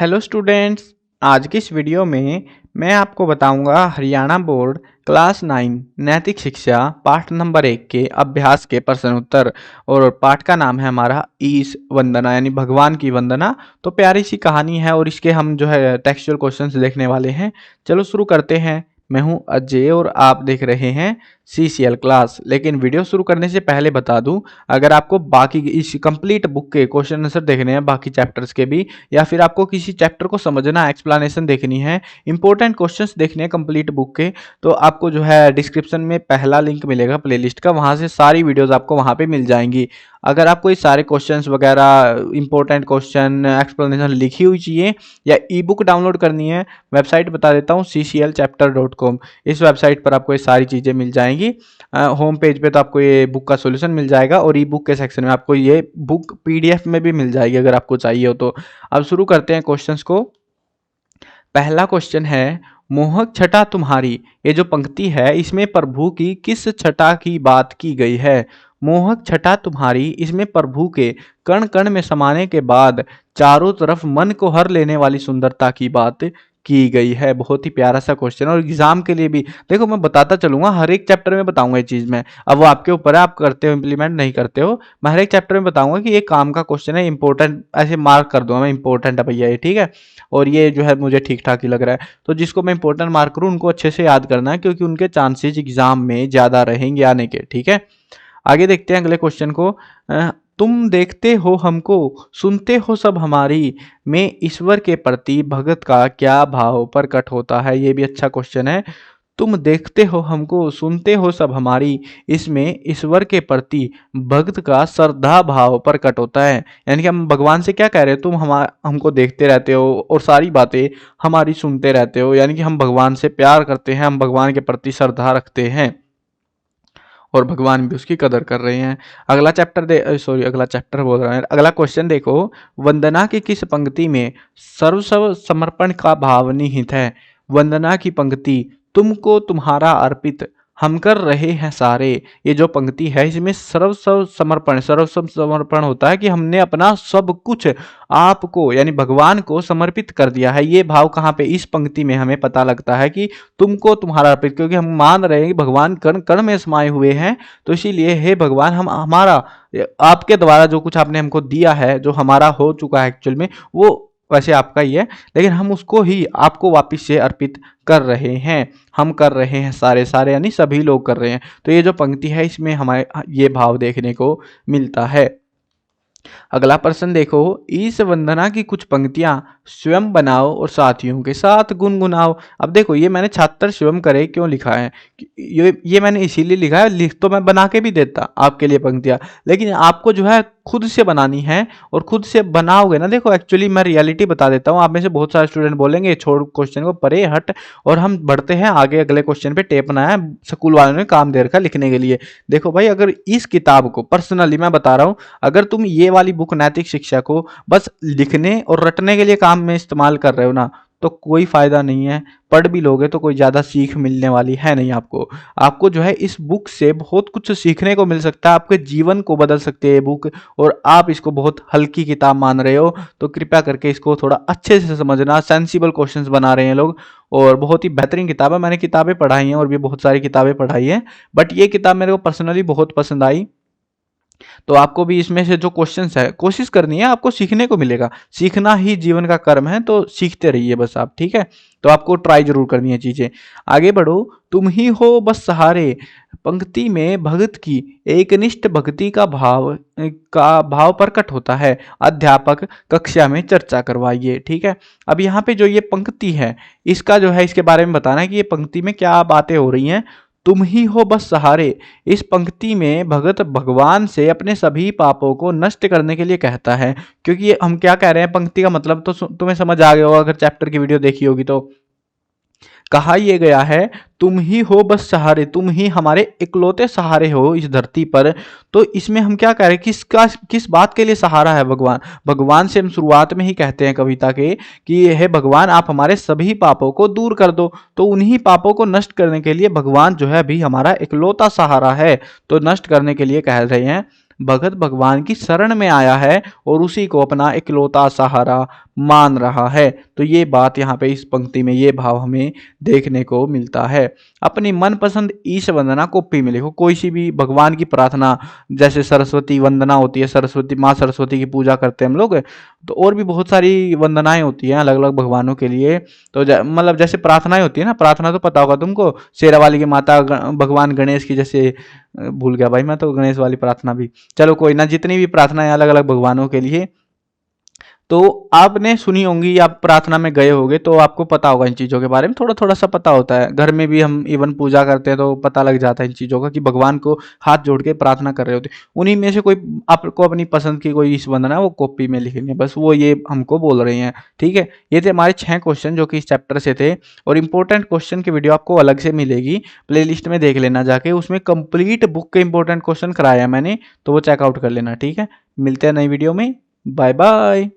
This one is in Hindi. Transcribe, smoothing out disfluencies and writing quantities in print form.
Hello students. आज की इस वीडियो में मैं आपको बताऊंगा हरियाणा बोर्ड क्लास 9 नैतिक शिक्षा पाठ नंबर 1 के अभ्यास के प्रश्न उत्तर। और पाठ का नाम है हमारा ईश वंदना यानी भगवान की वंदना। तो प्यारी सी कहानी है और इसके हम जो है टेक्सचुअल क्वेश्चंस देखने वाले हैं। चलो शुरू करते हैं। मैं हूं अजय और आप देख रहे हैं CCL क्लास। लेकिन वीडियो शुरू करने से पहले बता दूं, अगर आपको बाकी इस कंप्लीट बुक के क्वेश्चन आंसर देखने हैं बाकी चैप्टर्स के भी, या फिर आपको किसी चैप्टर को समझना एक्सप्लेनेशन देखनी है, इंपॉर्टेंट क्वेश्चंस देखने हैं कंप्लीट बुक के, तो आपको जो है डिस्क्रिप्शन में पहला लिंक मिलेगा प्लेलिस्ट का, वहां से सारी वीडियोस आपको वहां पे मिल जाएंगी। अगर आपको ये सारे क्वेश्चंस वगैरह इंपॉर्टेंट क्वेश्चन एक्सप्लेनेशन लिखी हुई चाहिए या ई बुक डाउनलोड करनी है, वेबसाइट बता देता हूँ cclchapter.com। इस वेबसाइट पर आपको ये सारी चीज़ें मिल जाएंगी। होम पेज पे तो आपको ये बुक का सॉल्यूशन मिल जाएगा और ई बुक के सेक्शन में आपको ये बुक PDF में भी मिल जाएगी अगर आपको चाहिए हो तो। अब शुरू करते हैं क्वेश्चंस को। पहला क्वेश्चन है, मोहक छटा तुम्हारी। ये जो पंक्ति है इसमें प्रभु की किस छटा की बात की गई है? मोहक छटा तुम्हारी, इसमें प्रभु के कण कण में समाने के बाद चारों तरफ मन को हर लेने वाली सुंदरता की बात की गई है। बहुत ही प्यारा सा क्वेश्चन और एग्जाम के लिए भी देखो मैं बताता चलूंगा, हर एक चैप्टर में बताऊंगा ये चीज मैं। अब वो आपके ऊपर है, आप करते हो इम्प्लीमेंट नहीं करते हो। मैं हर एक चैप्टर में बताऊंगा कि ये काम का क्वेश्चन है, इंपॉर्टेंट ऐसे मार्क कर दूंगा मैं, इंपॉर्टेंट है भैया ये, ठीक है। और ये जो है मुझे ठीक ठाक ही लग रहा है, तो जिसको मैं इंपॉर्टेंट मार्क करूँ उनको अच्छे से याद करना है, क्योंकि उनके चांसेस एग्जाम में ज्यादा रहेंगे आने के, ठीक है। आगे देखते हैं अगले क्वेश्चन को। तुम देखते हो हमको, सुनते हो सब हमारी, में ईश्वर के प्रति भगत का क्या भाव प्रकट होता है? ये भी अच्छा क्वेश्चन है। तुम देखते हो हमको, सुनते हो सब हमारी, इसमें ईश्वर के प्रति भक्त का श्रद्धा भाव प्रकट होता है। यानी कि हम भगवान से क्या कह रहे हो, तुम हमको देखते रहते हो और सारी बातें हमारी सुनते रहते हो, यानी कि हम भगवान से प्यार करते हैं, हम भगवान के प्रति श्रद्धा रखते हैं और भगवान भी उसकी कदर कर रहे हैं। अगला चैप्टर बोल रहा है, अगला क्वेश्चन देखो। वंदना की किस पंक्ति में सर्वस्व समर्पण का भाव निहित है? वंदना की पंक्ति, तुमको तुम्हारा अर्पित हम कर रहे हैं सारे, ये जो पंक्ति है इसमें सर्वस्व समर्पण होता है कि हमने अपना सब कुछ आपको यानी भगवान को समर्पित कर दिया है। ये भाव कहाँ पे? इस पंक्ति में हमें पता लगता है कि तुमको तुम्हारा अर्पित, क्योंकि हम मान रहे हैं कि भगवान कण कण में समाये हुए हैं, तो इसीलिए हे भगवान, हम हमारा आपके द्वारा जो कुछ आपने हमको दिया है, जो हमारा हो चुका है एक्चुअल में, वो वैसे आपका ही है, लेकिन हम उसको ही आपको वापिस से अर्पित कर रहे हैं। हम कर रहे हैं सारे सारे यानी सभी लोग कर रहे हैं। तो ये जो पंक्ति है इसमें हमारे ये भाव देखने को मिलता है। अगला प्रश्न देखो, इस वंदना की कुछ पंक्तियां स्वयं बनाओ और साथियों के साथ गुनगुनाओ। अब देखो ये मैंने छात्र स्वयं करे क्यों लिखा है, ये मैंने इसीलिए लिखा है, लिख तो मैं बना के भी देता आपके लिए पंक्तियां, लेकिन आपको जो है खुद से बनानी है। और खुद से बनाओगे ना, देखो एक्चुअली मैं रियलिटी बता देता हूँ। आप में से बहुत सारे स्टूडेंट बोलेंगे छोड़ क्वेश्चन को, परे हट, और हम बढ़ते हैं आगे। अगले क्वेश्चन पे टेप बनाया स्कूल वालों ने काम दे रखा लिखने के लिए। देखो भाई, अगर इस किताब को पर्सनली मैं बता रहा हूँ, अगर तुम ये वाली बुक नैतिक शिक्षा को बस लिखने और रटने के लिए काम में इस्तेमाल कर रहे हो ना, तो कोई फायदा नहीं है। पढ़ भी लोगे तो कोई ज़्यादा सीख मिलने वाली है नहीं आपको। आपको जो है इस बुक से बहुत कुछ सीखने को मिल सकता है, आपके जीवन को बदल सकती है ये बुक। और आप इसको बहुत हल्की किताब मान रहे हो, तो कृपया करके इसको थोड़ा अच्छे से समझना। सेंसिबल क्वेश्चंस बना रहे हैं लोग, और बहुत ही बेहतरीन किताब है। मैंने किताबें पढ़ाई हैं और भी बहुत सारी किताबें पढ़ाई हैं, बट ये किताब मेरे को पर्सनली बहुत पसंद आई। तो आपको भी इसमें से जो क्वेश्चंस है कोशिश करनी है, आपको सीखने को मिलेगा। सीखना ही जीवन का कर्म है, तो सीखते रहिए बस आप, ठीक है। तो आपको ट्राई जरूर करनी है चीजें। आगे बढ़ो। तुम ही हो बस सहारे, पंक्ति में भगत की एकनिष्ठ भक्ति का भाव प्रकट होता है। अध्यापक कक्षा में चर्चा करवाइए, ठीक है। अब यहाँ पे जो ये पंक्ति है इसका जो है इसके बारे में बताना है कि ये पंक्ति में क्या बातें हो रही हैं। तुम ही हो बस सहारे, इस पंक्ति में भगत भगवान से अपने सभी पापों को नष्ट करने के लिए कहता है। क्योंकि ये हम क्या कह रहे हैं, पंक्ति का मतलब तो तुम्हें समझ आ गया होगा अगर चैप्टर की वीडियो देखी होगी तो। कहा यह गया है तुम ही हो बस सहारे, तुम ही हमारे इकलौते सहारे हो इस धरती पर। तो इसमें हम क्या कह रहे हैं, किस बात के लिए सहारा है भगवान? भगवान से हम शुरुआत में ही कहते हैं कविता के कि हे भगवान, आप हमारे सभी पापों को दूर कर दो। तो उन्हीं पापों को नष्ट करने के लिए भगवान जो है अभी हमारा इकलौता सहारा है, तो नष्ट करने के लिए कह रहे हैं। भगत भगवान की शरण में आया है और उसी को अपना इकलौता सहारा मान रहा है। तो ये बात यहाँ पे इस पंक्ति में ये भाव हमें देखने को मिलता है। अपनी मनपसंद ईश वंदना कॉपी में लिखो। कोई सी भी भगवान की प्रार्थना, जैसे सरस्वती वंदना होती है, सरस्वती माँ सरस्वती की पूजा करते हैं हम लोग, तो और भी बहुत सारी वंदनाएं होती हैं अलग अलग भगवानों के लिए। तो मतलब जैसे प्रार्थनाएं होती है ना, प्रार्थना तो पता होगा तुमको, शेरावाली की माता, भगवान गणेश की, जैसे भूल गया भाई मैं तो गणेश वाली प्रार्थना भी। चलो कोई ना, जितनी भी प्रार्थनाएं अलग अलग भगवानों के लिए, तो आपने सुनी होंगी, आप प्रार्थना में गए होंगे तो आपको पता होगा इन चीज़ों के बारे में, थोड़ा थोड़ा सा पता होता है। घर में भी हम इवन पूजा करते हैं तो पता लग जाता है इन चीज़ों का कि भगवान को हाथ जोड़ के प्रार्थना कर रहे होते हैं। उन्हीं में से कोई आपको अपनी पसंद की कोई ईश वंदना है वो कॉपी में लिखनी है, बस वो ये हमको बोल रहे हैं। ठीक है, ये थे हमारे 6 क्वेश्चन जो कि इस चैप्टर से थे। और इंपॉर्टेंट क्वेश्चन की वीडियो आपको अलग से मिलेगी, प्ले में देख लेना जाके, उसमें कंप्लीट बुक के इंपॉर्टेंट क्वेश्चन कराया मैंने, तो वो चेकआउट कर लेना। ठीक है, मिलते हैं नई वीडियो में, बाय बाय।